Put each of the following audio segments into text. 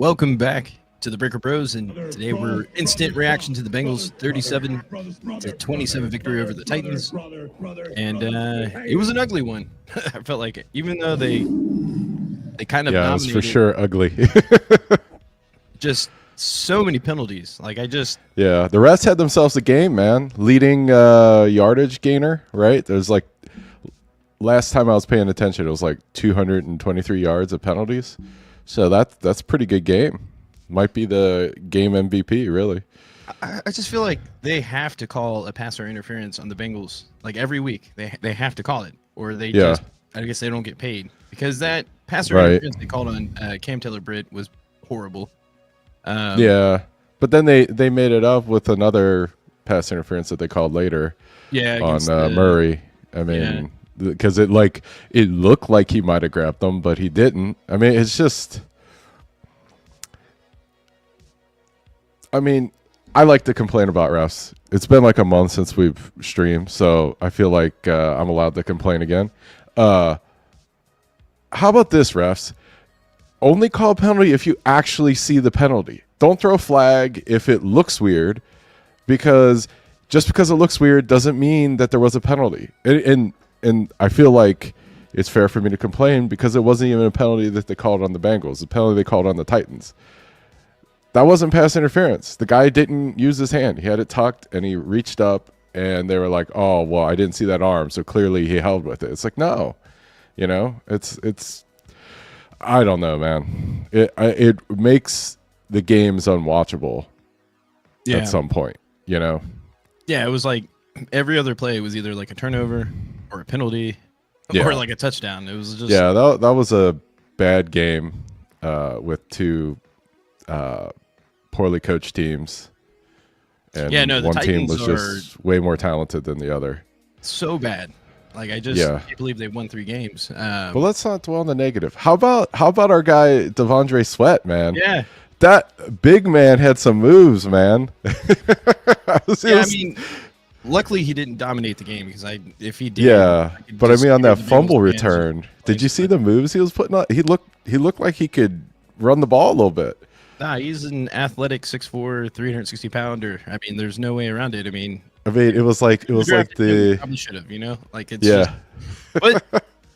Welcome back to the Breaker Bros, and today we're instant reaction to the Bengals 37-27 victory over the Titans, and it was an ugly one. I felt like it, even though they kind of Yeah, dominated. it's for sure ugly. Just so many penalties. Yeah, the rest had themselves a game, man. Leading yardage gainer, right? There's like last time I was paying attention, it was like 223 yards of penalties. So that's a pretty good game. Might be the game MVP, really. I just feel like they have to call a passer interference on the Bengals like every week. They have to call it, or they just I guess they don't get paid because that passer interference they called on Cam Taylor-Britt was horrible. Yeah, but then they made it up with another pass interference that they called later. Yeah, on Murray. I mean, because it looked like he might have grabbed them, but he didn't. I mean, it's just. I mean, I like to complain about refs. It's been like a month since we've streamed, so I feel like I'm allowed to complain again. How about this, refs? Only call a penalty if you actually see the penalty. Don't throw a flag if it looks weird, because just because it looks weird doesn't mean that there was a penalty. And I feel like it's fair for me to complain because it wasn't even a penalty that they called on the Bengals. The penalty they called on the Titans. That wasn't pass interference. The guy didn't use his hand. He had it tucked, and he reached up, and they were like, oh, well, I didn't see that arm, so clearly he held with it. It's like, no. You know, it's I don't know, man. It makes the games unwatchable at some point, you know? Yeah, it was like every other play was either like a turnover or a penalty or like a touchdown. It was just... Yeah, that was a bad game with two poorly coached teams. And one team was just way more talented than the other. So bad. Like, I just can't believe they won 3 games. Well, let's not dwell on the negative. How about our guy Devondre Sweat, man? Yeah. That big man had some moves, man. I mean, luckily he didn't dominate the game because if he did, but I mean on that fumble return, did you see the moves he was putting on? He looked like he could run the ball a little bit. Nah, he's an athletic 6'4", 360-pounder. I mean, there's no way around it. I mean, it was like the probably should have, you know, like it's just, but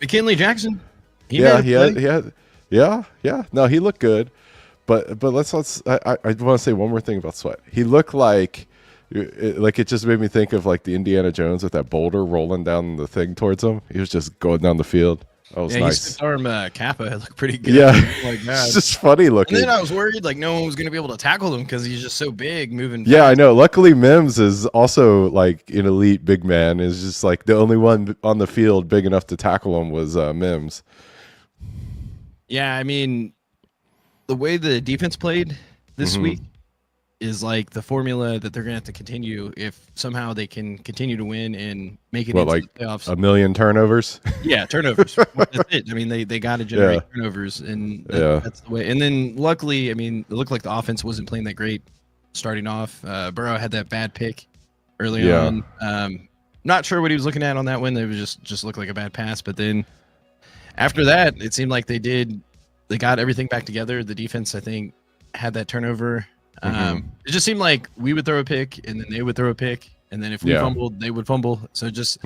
McKinley Jackson, he had no, he looked good, but let's I want to say one more thing about Sweat. He looked like it just made me think of like the Indiana Jones with that boulder rolling down the thing towards him. He was just going down the field. That was nice. His arm Kappa looked pretty good. Yeah, like that. It's just funny looking. And then I was worried like no one was going to be able to tackle him because he's just so big moving. Yeah, fast. I know. Luckily, Mims is also like an elite big man. Is just like the only one on the field big enough to tackle him was Mims. Yeah, I mean, the way the defense played this week is like the formula that they're going to have to continue if somehow they can continue to win and make it into the playoffs. 1 million turnovers? Yeah, turnovers. That's it. I mean, they got to generate turnovers, and that's the way. And then luckily, I mean, it looked like the offense wasn't playing that great starting off. Burrow had that bad pick early on. Not sure what he was looking at on that one. It was just looked like a bad pass. But then after that, it seemed like they got everything back together. The defense, I think, had that turnover. It just seemed like we would throw a pick and then they would throw a pick, and then if we fumbled, they would fumble. So just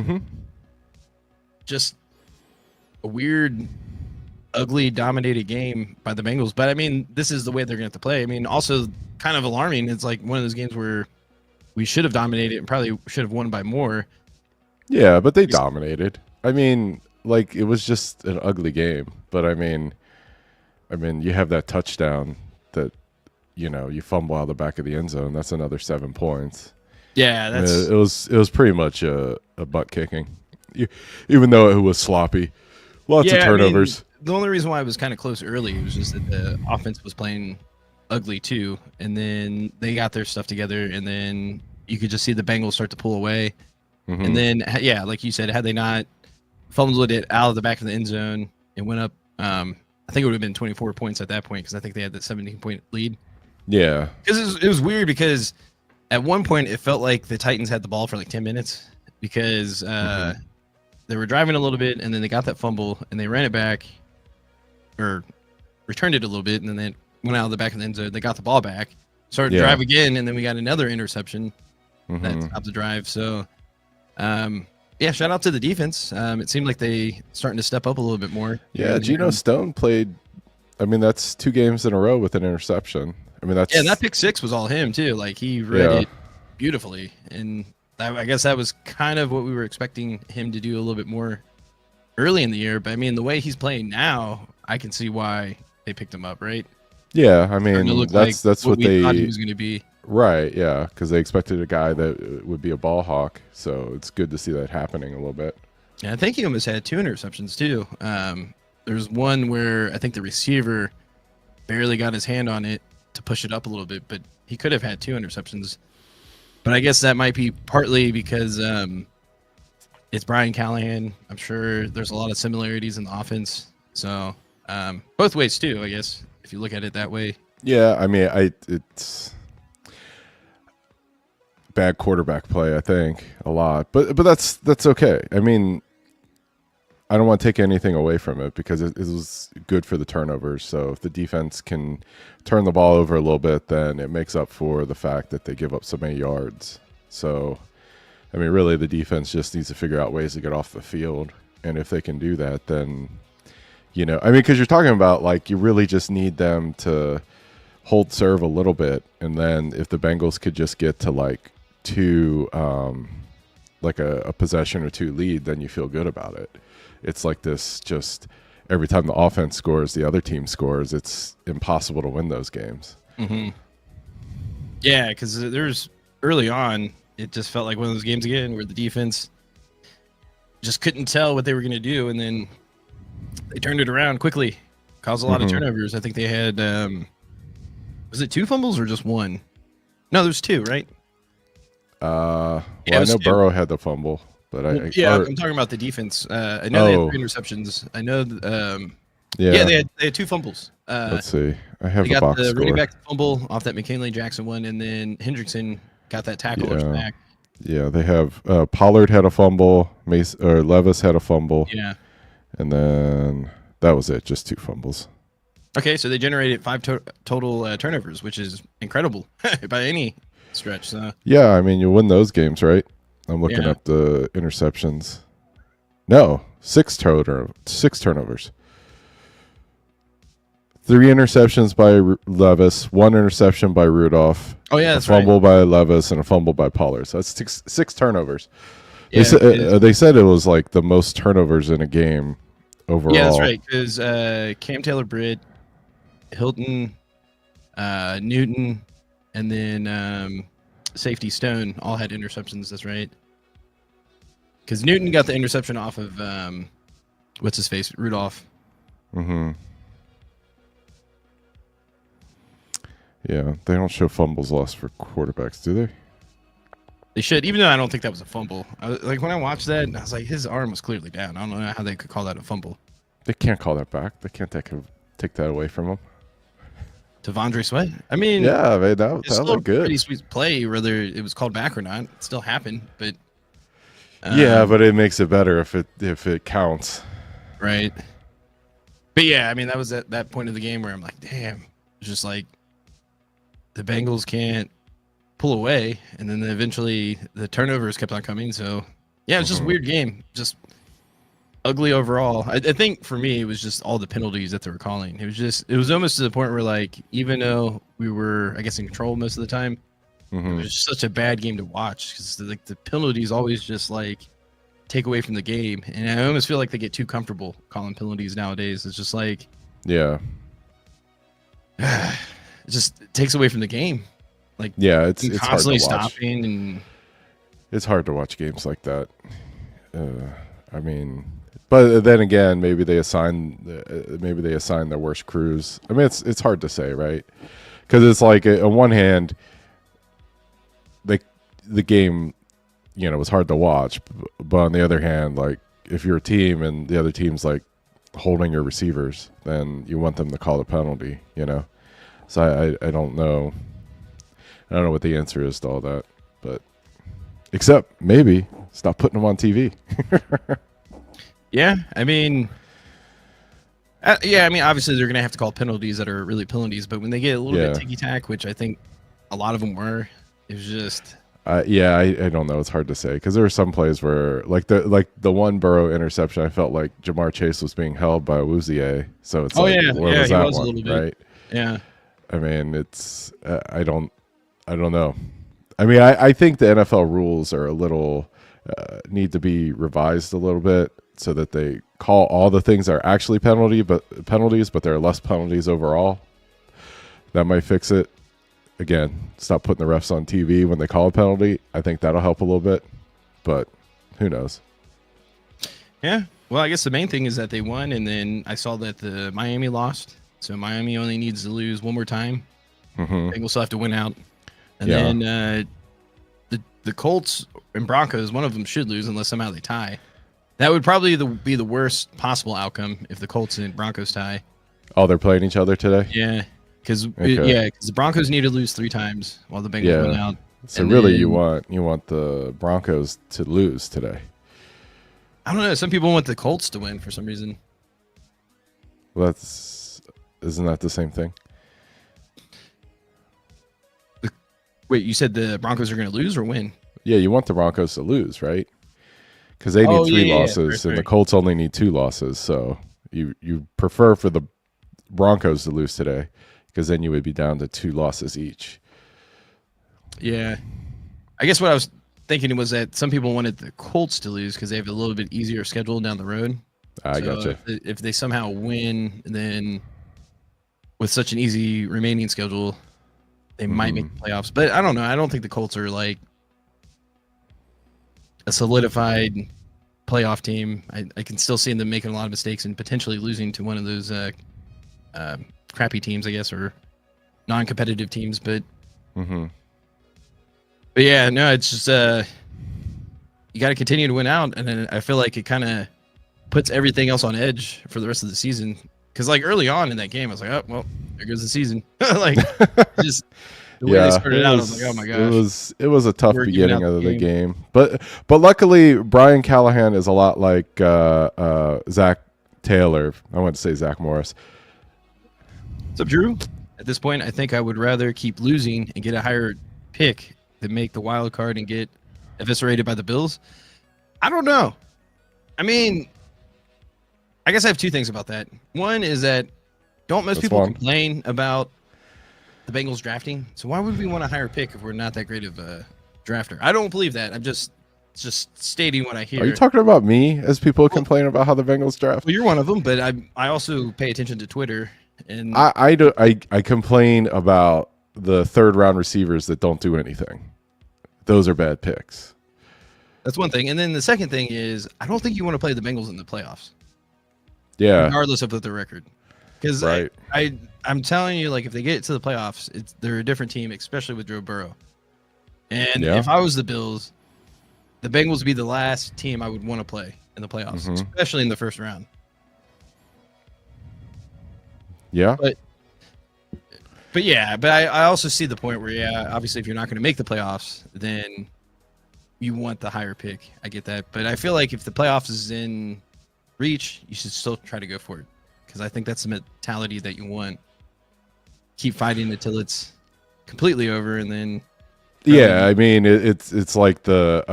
a weird, ugly, dominated game by the Bengals. But I mean, this is the way they're going to have to play. I mean, also kind of alarming. It's like one of those games where we should have dominated and probably should have won by more. Yeah, but they dominated. I mean, like it was just an ugly game. But I mean, you have that touchdown that. You know, you fumble out of the back of the end zone. That's another 7 points. Yeah, it was pretty much a butt kicking, even though it was sloppy. Lots of turnovers. I mean, the only reason why it was kind of close early was just that the offense was playing ugly too, and then they got their stuff together, and then you could just see the Bengals start to pull away, and then like you said, had they not fumbled it out of the back of the end zone, it went up. I think it would have been 24 points at that point because I think they had that 17-point lead. Yeah, because it was weird because at one point it felt like the Titans had the ball for like 10 minutes because they were driving a little bit and then they got that fumble and they ran it back or returned it a little bit and then they went out of the back of the end zone. They got the ball back, started to drive again, and then we got another interception that stopped the drive. So, shout out to the defense. It seemed like they starting to step up a little bit more. Yeah, Geno Stone played. I mean, that's 2 games in a row with an interception. I mean, that's that pick 6 was all him too. Like he read it beautifully, and I guess that was kind of what we were expecting him to do a little bit more early in the year. But I mean, the way he's playing now, I can see why they picked him up, right? Yeah, I mean, that's what they thought he was going to be. Right, yeah, because they expected a guy that would be a ball hawk. So it's good to see that happening a little bit. Yeah, I think he almost had 2 interceptions too. There's one where I think the receiver barely got his hand on it to push it up a little bit, but he could have had 2 interceptions. But I guess that might be partly because it's Brian Callahan. I'm sure there's a lot of similarities in the offense. So both ways too, I guess, if you look at it that way. Yeah, I mean, it's bad quarterback play, I think, a lot. But that's okay. I mean, I don't want to take anything away from it because it was good for the turnovers. So if the defense can turn the ball over a little bit, then it makes up for the fact that they give up so many yards. So, I mean, really, the defense just needs to figure out ways to get off the field. And if they can do that, then, I mean, because you're talking about, like, you really just need them to hold serve a little bit. And then if the Bengals could just get to, like, 2, like a possession or 2 lead, then you feel good about it. It's like this, just every time the offense scores, the other team scores. It's impossible to win those games. Mm-hmm. Yeah, because there's early on, it just felt like one of those games again where the defense just couldn't tell what they were going to do, and then they turned it around quickly, caused a lot of turnovers. I think they had, was it 2 fumbles or just 1? No, there's 2, right? I know 2. Burrow had the fumble. But I'm talking about the defense. I know they had 3 interceptions. I know, they had 2 fumbles. Let's see. I have the box score. Running back fumble off that McKinley Jackson one, and then Hendrickson got that tackle back. Yeah, they have Pollard had a fumble, Levis had a fumble. Yeah, and then that was it. Just 2 fumbles. Okay, so they generated 5 total turnovers, which is incredible by any stretch. So. Yeah, I mean, you win those games, right? I'm looking up the interceptions. No, 6 turnovers. 3 interceptions by Levis, 1 interception by Rudolph. Oh yeah, that's a fumble by Levis and a fumble by Pollard. So that's 6 turnovers. Yeah, they said it was like the most turnovers in a game overall. Yeah, that's right. Because Cam Taylor-Britt, Hilton, Newton, and then safety Stone all had interceptions. That's right. Because Newton got the interception off of what's his face, Rudolph. Mm-hmm. Yeah, they don't show fumbles lost for quarterbacks, do they? They should, even though I don't think that was a fumble. Like when I watched that, I was like, his arm was clearly down. I don't know how they could call that a fumble. They can't call that back. They can't take that away from him. Devondre Sweat. I mean, yeah, man, that was good. Pretty sweet play, whether it was called back or not. It still happened, but yeah, but it makes it better if it counts, right? But yeah, I mean, that was at that point of the game where I'm like, damn, it's just like the Bengals can't pull away, and then eventually the turnovers kept on coming. So yeah, it's just a weird game, just ugly overall. I think for me, it was just all the penalties that they were calling. It was almost to the point where, like, even though we were, I guess, in control most of the time, it was such a bad game to watch because like the penalties always just like take away from the game, and I almost feel like they get too comfortable calling penalties nowadays. It's just like, yeah, it just takes away from the game. Like, yeah, it's constantly hard to watch. stopping, and it's hard to watch games like that. I mean, but then again, maybe they assign their worst crews. I mean, it's hard to say, right? Because it's like on one hand, the game, was hard to watch, but on the other hand, like if you're a team and the other team's like holding your receivers, then you want them to call the penalty, So I don't know. I don't know what the answer is to all that, but except maybe stop putting them on TV. Yeah, I mean, Yeah, I mean, obviously they're going to have to call penalties that are really penalties, but when they get a little bit ticky-tack, which I think a lot of them were, it was just... Yeah, I don't know. It's hard to say because there were some plays where, like the one Burrow interception, I felt like Jamar Chase was being held by Wouzier. So it's where was that one, a little bit. Right? Yeah. I mean, it's I don't know. I mean, I think the NFL rules are a little need to be revised a little bit so that they call all the things that are actually penalties, but there are less penalties overall. That might fix it. Again, stop putting the refs on TV when they call a penalty. I think that'll help a little bit, but who knows? Yeah. Well, I guess the main thing is that they won, and then I saw that the Miami lost. So Miami only needs to lose one more time. Bengals still have to win out. And then the Colts and Broncos, one of them should lose unless somehow they tie. That would probably be the worst possible outcome if the Colts and Broncos tie. Oh, they're playing each other today? Yeah. Because the Broncos need to lose 3 times while the Bengals win out. So and really, you want the Broncos to lose today. I don't know. Some people want the Colts to win for some reason. Well, isn't that the same thing? Wait, you said the Broncos are going to lose or win? Yeah, you want the Broncos to lose, right? Because they need 3 losses, and the Colts only need 2 losses. So you prefer for the Broncos to lose today, because then you would be down to 2 losses each. Yeah. I guess what I was thinking was that some people wanted the Colts to lose because they have a little bit easier schedule down the road. I gotcha. If they somehow win, then with such an easy remaining schedule, they might make the playoffs. But I don't know. I don't think the Colts are like a solidified playoff team. I can still see them making a lot of mistakes and potentially losing to one of those crappy teams, I guess, or non-competitive teams. But yeah, no, it's just you got to continue to win out, and then I feel like it kind of puts everything else on edge for the rest of the season. Because like early on in that game, I was like, oh well, there goes the season. Like just the way they started out, I was like, oh my gosh. It was a tough beginning of the game. But luckily Brian Callahan is a lot like Zach Taylor. I want to say Zach Morris. What's up, Drew? At this point, I think I would rather keep losing and get a higher pick than make the wild card and get eviscerated by the Bills. I don't know. I mean, I guess I have 2 things about that. One is that don't most people complain about the Bengals drafting? So why would we want a higher pick if we're not that great of a drafter? I don't believe that. I'm just stating what I hear. Are you talking about me as people complain about how the Bengals draft? Well, you're one of them, but I also pay attention to Twitter. And I complain about the 3rd round receivers that don't do anything. Those are bad picks. That's one thing. And then the second thing is I don't think you want to play the Bengals in the playoffs. Yeah. Regardless of the record. Because I'm telling you, like, if they get to the playoffs, they're a different team, especially with Joe Burrow. And if I was the Bills, the Bengals would be the last team I would want to play in the playoffs, especially in the first round. Yeah. But I also see the point where, obviously if you're not going to make the playoffs, then you want the higher pick. I get that. But I feel like if the playoffs is in reach, you should still try to go for it. Because I think that's the mentality that you want. Keep fighting until it's completely over, and then... Yeah, I mean, it's like the...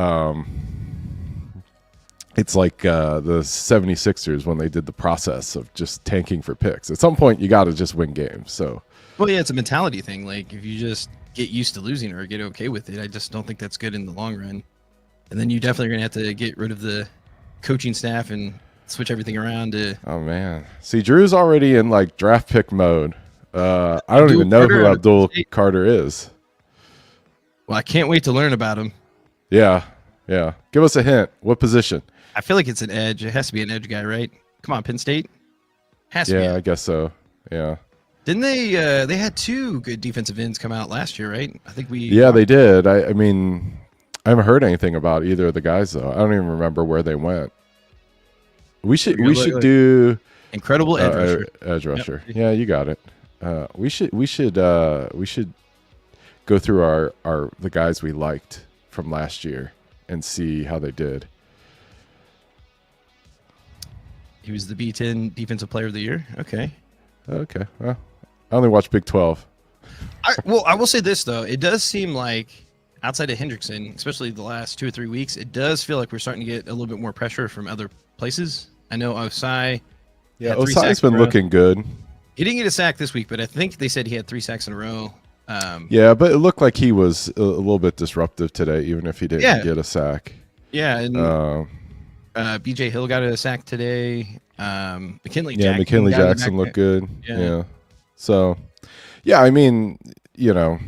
It's like the 76ers when they did the process of just tanking for picks. At some point, you got to just win games. So, well, yeah, it's a mentality thing. Like, if you just get used to losing or get okay with it, I just don't think that's good in the long run. And then you definitely are going to have to get rid of the coaching staff and switch everything around to... Oh, man. See, Drew's already in, like, draft pick mode. I don't even know who Abdul Carter is. Well, I can't wait to learn about him. Yeah. Give us a hint. What position? I feel like it's an edge. It has to be an edge guy, right? Come on, Penn State. Has to be. Yeah, I guess so. Yeah. Didn't they? They had 2 good defensive ends come out last year, right? I think we. Yeah, they did. I mean, I haven't heard anything about either of the guys though. I don't even remember where they went. We should do incredible edge rusher. Edge rusher. Yep. Yeah, you got it. We should go through our the guys we liked from last year and see how they did. He was the B10 Defensive Player of the Year. Okay. Okay. Well, I only watch Big 12. I will say this though. It does seem like outside of Hendrickson, especially the last 2 or 3 weeks, it does feel like we're starting to get a little bit more pressure from other places. I know Osai. Yeah, Osai's been looking good. He didn't get a sack this week, but I think they said he had 3 sacks in a row. Yeah, but it looked like he was a little bit disruptive today, even if he didn't get a sack. Yeah, and BJ Hill got a sack today. McKinley Jackson looked good. Yeah. So, yeah, I mean, you know,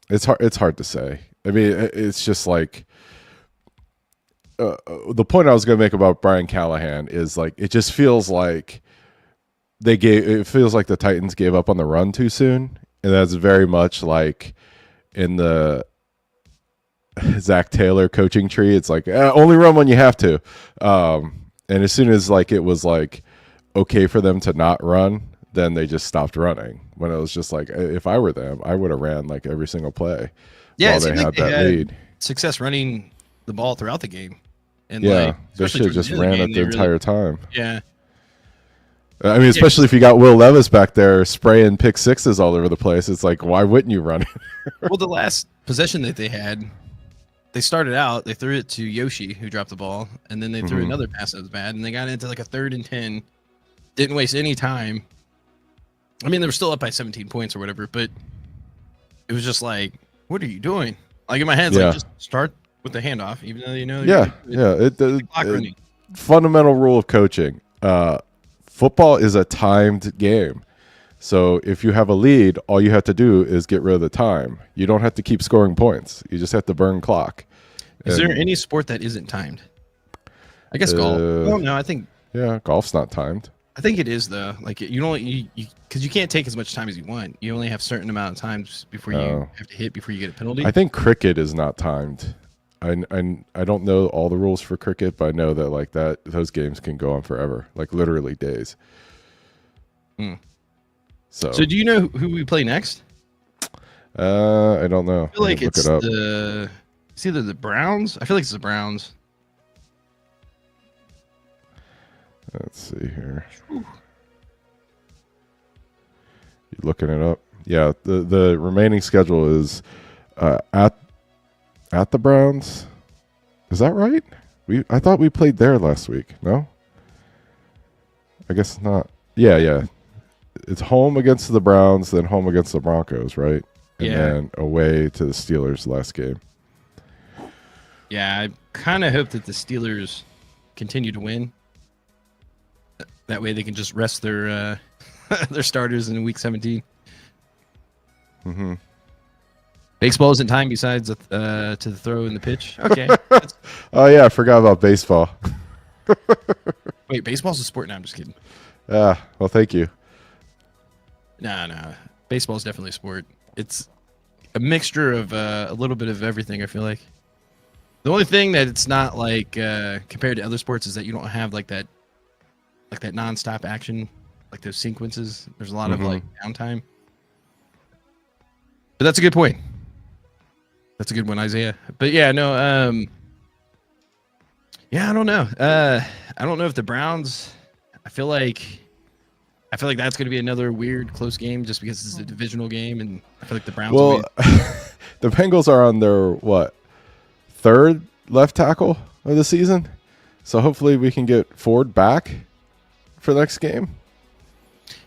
it's hard to say. I mean, it's just like the point I was going to make about Brian Callahan is like it just feels like it feels like the Titans gave up on the run too soon, and that's very much like in the Zach Taylor coaching tree. It's like only run when you have to, and as soon as like it was like okay for them to not run, then they just stopped running. When it was just like if I were them, I would have ran like every single play. Yeah, while they had that lead. Success running the ball throughout the game, and they should have just ran it the entire time. Yeah. I mean, especially if you got Will Levis back there spraying pick sixes all over the place. It's like, why wouldn't you run it? Well, the last possession that they had, they started out, they threw it to Yoshi, who dropped the ball, and then they threw another pass that was bad, and they got into like a 3rd and 10. Didn't waste any time. I mean, they were still up by 17 points or whatever, but it was just like, what are you doing? Like in my head, like just start with the handoff, even though you know. Fundamental rule of coaching. Football is a timed game. So if you have a lead, all you have to do is get rid of the time. You don't have to keep scoring points. You just have to burn clock. Is there any sport that isn't timed? I guess golf. Oh no, I think. Yeah, golf's not timed. I think it is though. Like because you can't take as much time as you want. You only have a certain amount of times before you have to hit before you get a penalty. I think cricket is not timed. I don't know all the rules for cricket, but I know that like those games can go on forever, like literally days. So do you know who we play next? I don't know. I feel like it's either the Browns. I feel like it's the Browns. Let's see here. You looking it up? Yeah, the remaining schedule is at the Browns. Is that right? I thought we played there last week. No? I guess not. Yeah. It's home against the Browns, then home against the Broncos, right? And then away to the Steelers last game. Yeah, I kind of hope that the Steelers continue to win. That way they can just rest their their starters in week 17. Baseball isn't time besides to the throw and the pitch. Okay. Oh yeah, I forgot about baseball. Wait, baseball's a sport? No, I'm just kidding. Well, thank you. No. Baseball is definitely a sport. It's a mixture of a little bit of everything, I feel like. The only thing that it's not like compared to other sports is that you don't have like that nonstop action, like those sequences. There's a lot of like downtime. But that's a good point. That's a good one, Isaiah. But yeah, no, I don't know. I don't know if the Browns. I feel like that's going to be another weird close game just because it's a divisional game, and I feel like the Browns. Well, the Bengals are on their 3rd left tackle of the season, so hopefully we can get Ford back for the next game.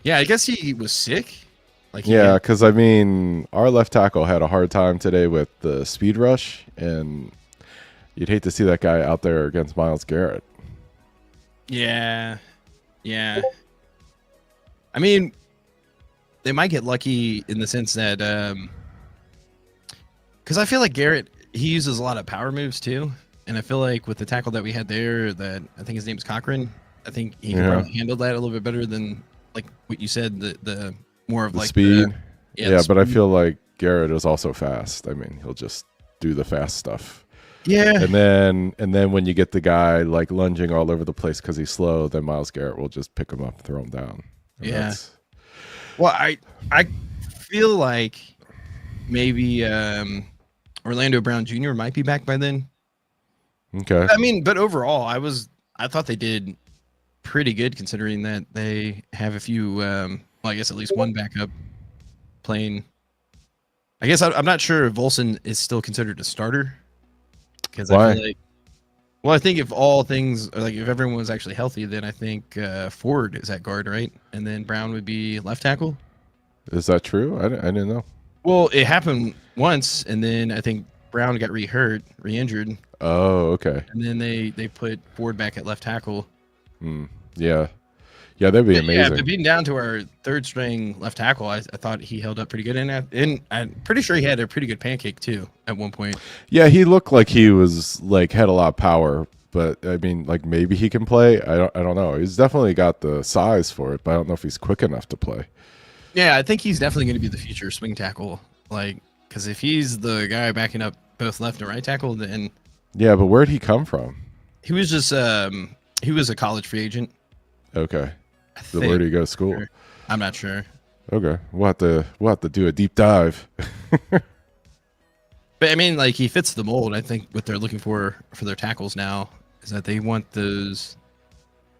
Yeah, I guess he was sick. Because I mean, our left tackle had a hard time today with the speed rush, and you'd hate to see that guy out there against Myles Garrett. Yeah. I mean, they might get lucky in the sense that, because I feel like Garrett, he uses a lot of power moves too, and I feel like with the tackle that we had there, that I think his name is Cochran, I think he can probably handle that a little bit better than like what you said, the more of the like speed. The but I feel like Garrett is also fast. I mean, he'll just do the fast stuff. Yeah. And then when you get the guy like lunging all over the place because he's slow, then Myles Garrett will just pick him up and throw him down. And well, I feel like maybe Orlando Brown Jr. might be back by then. Okay. I mean, but overall, I thought they did pretty good considering that they have a few. Well, I guess at least one backup playing. I guess I'm not sure if Volson is still considered a starter because I feel like. Well, I think if all things like if everyone was actually healthy, then I think Ford is at guard, right? And then Brown would be left tackle. Is that true? I didn't know. Well, it happened once, and then I think Brown got re-injured. Oh, okay. And then they put Ford back at left tackle. Yeah. Yeah, that'd be amazing. Yeah, but being down to our third string left tackle, I thought he held up pretty good. And I'm pretty sure he had a pretty good pancake too at one point. Yeah, he looked like he was like had a lot of power, but I mean, like maybe he can play. I don't know. He's definitely got the size for it, but I don't know if he's quick enough to play. Yeah, I think he's definitely going to be the future swing tackle. Like, because if he's the guy backing up both left and right tackle, then yeah. But where'd he come from? He was just he was a college free agent. Okay. So where did he go to school? I'm not sure. Okay, we'll have to do a deep dive. But I mean, like he fits the mold. I think what they're looking for their tackles now is that they want those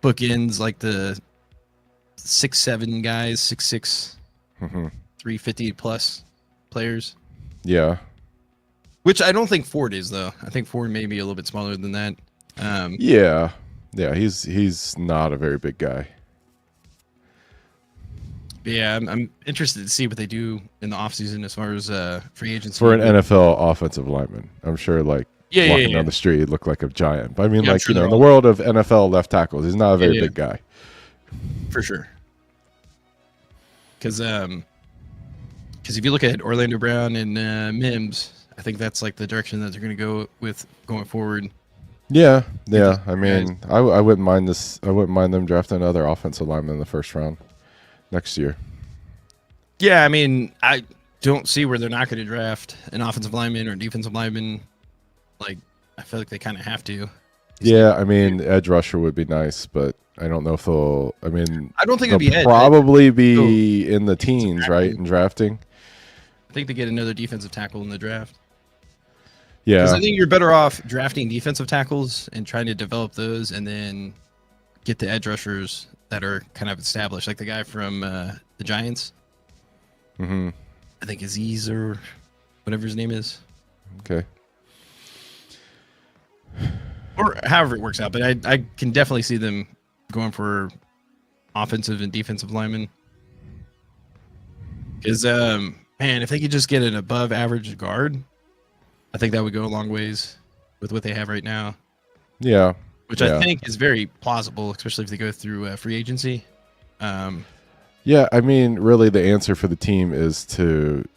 bookends, like the 6'7" guys, 6'6", 350 plus players. Yeah. Which I don't think Ford is though. I think Ford may be a little bit smaller than that. Yeah. He's not a very big guy. Yeah, I'm interested to see what they do in the offseason as far as free agency. For an NFL offensive lineman, I'm sure walking down the street, he'd look like a giant. But I mean, in the world of NFL left tackles, he's not a very big guy. For sure. Because if you look at Orlando Brown and Mims, I think that's like the direction that they're going to go with going forward. Yeah. I mean, I wouldn't mind this. I wouldn't mind them drafting another offensive lineman in the first round next year. Yeah, I mean, I don't see where they're not going to draft an offensive lineman or a defensive lineman. Like, I feel like they kind of have to. Yeah, I mean, edge rusher would be nice, but I don't know if they'll. I mean, I don't think it'll be probably be in the teens, right? In drafting. I think they get another defensive tackle in the draft. Yeah, because I think you're better off drafting defensive tackles and trying to develop those, and then get the edge rushers that are kind of established, like the guy from the Giants. I think Aziz or whatever his name is. Okay. Or however it works out, but I can definitely see them going for offensive and defensive linemen. Because, man, if they could just get an above average guard, I think that would go a long ways with what they have right now. Yeah. Which I think is very plausible, especially if they go through free agency. Yeah, I mean, really the answer for the team is to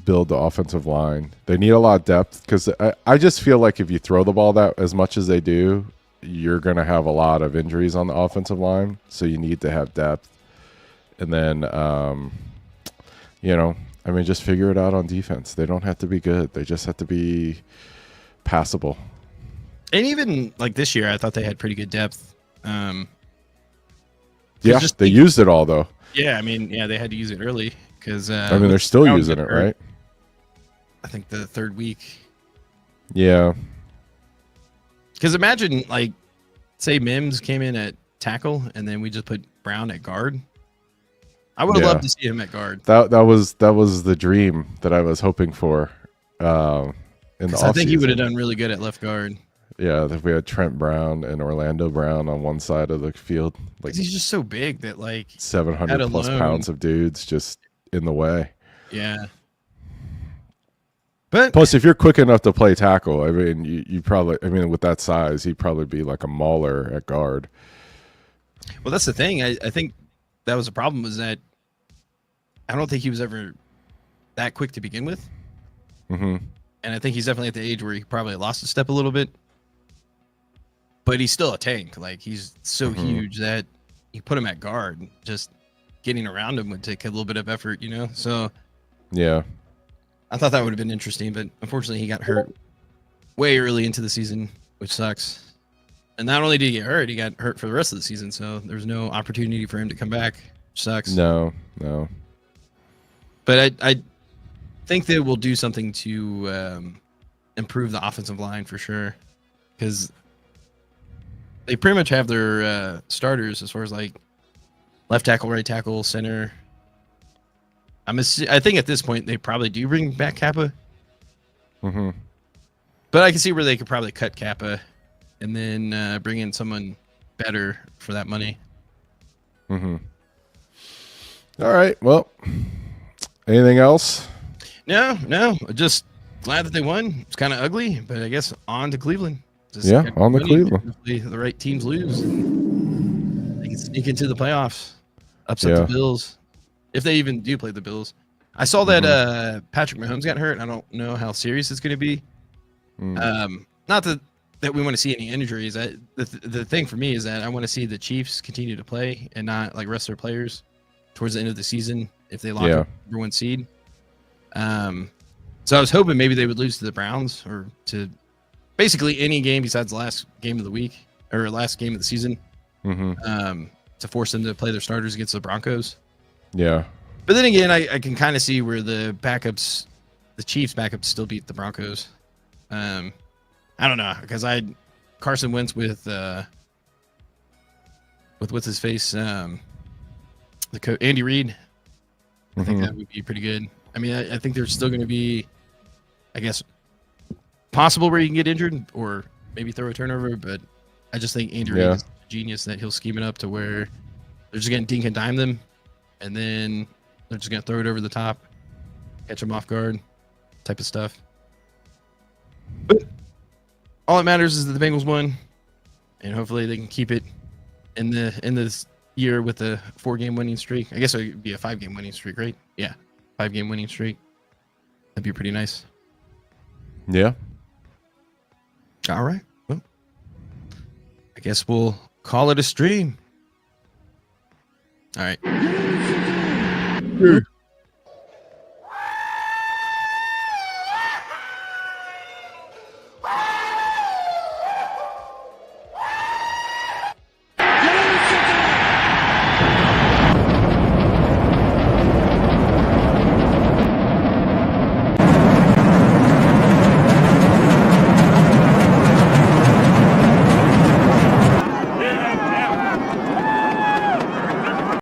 build the offensive line. They need a lot of depth because I just feel like if you throw the ball that as much as they do, you're going to have a lot of injuries on the offensive line. So you need to have depth. And then, I mean, just figure it out on defense. They don't have to be good. They just have to be passable. And even like this year, I thought they had pretty good depth. Yeah, they used it all though. Yeah, I mean, they had to use it early because. I mean, they're still using it, right? I think the third week. Yeah. Because imagine, like, say Mims came in at tackle, and then we just put Brown at guard. I would have loved to see him at guard. That was the dream that I was hoping for. In the offseason. I think he would have done really good at left guard. Yeah, if we had Trent Brown and Orlando Brown on one side of the field, like he's just so big that 700 plus pounds of dudes just in the way. Yeah. But plus, if you're quick enough to play tackle, I mean, you probably, I mean, with that size, he'd probably be like a mauler at guard. Well, that's the thing. I think that was the problem, was that I don't think he was ever that quick to begin with. And I think he's definitely at the age where he probably lost a step a little bit. But he's still a tank. Like, he's so huge that you put him at guard. Just getting around him would take a little bit of effort, So, yeah. I thought that would have been interesting, but unfortunately he got hurt way early into the season, which sucks. And not only did he got hurt for the rest of the season, so there's no opportunity for him to come back, which sucks. No. But I think they will do something to improve the offensive line for sure. Because they pretty much have their starters as far as like left tackle, right tackle, center. I think at this point they probably do bring back Kappa. Mm-hmm. But I can see where they could probably cut Kappa and then bring in someone better for that money. Mm-hmm. All right. Well, anything else? No. Just glad that they won. It's kind of ugly, but I guess on to Cleveland. Just on the Cleveland. Hopefully the right teams lose. They can sneak into the playoffs, upset the Bills, if they even do play the Bills. I saw that Patrick Mahomes got hurt. I don't know how serious it's going to be. Not that we want to see any injuries. The thing for me is that I want to see the Chiefs continue to play and not like rest their players towards the end of the season if they lock up number 1 seed. So I was hoping maybe they would lose to the Browns or to basically any game besides the last game of the week or last game of the season, to force them to play their starters against the Broncos. Yeah. But then again, I can kind of see where the Chiefs backups still beat the Broncos. I don't know, because Carson Wentz with what's his face, the coach Andy Reid. I think that would be pretty good. I mean, I think there's still going to be, I guess, possible where you can get injured or maybe throw a turnover, but I just think Andy Reid is a genius that he'll scheme it up to where they're just going to dink and dime them, and then they're just going to throw it over the top, catch them off guard, type of stuff. But all that matters is that the Bengals won, and hopefully they can keep it in this year with a 4-game winning streak. I guess it would be a 5-game winning streak, right? Yeah, 5-game winning streak. That'd be pretty nice. Yeah. All right. Well, I guess we'll call it a stream. All right.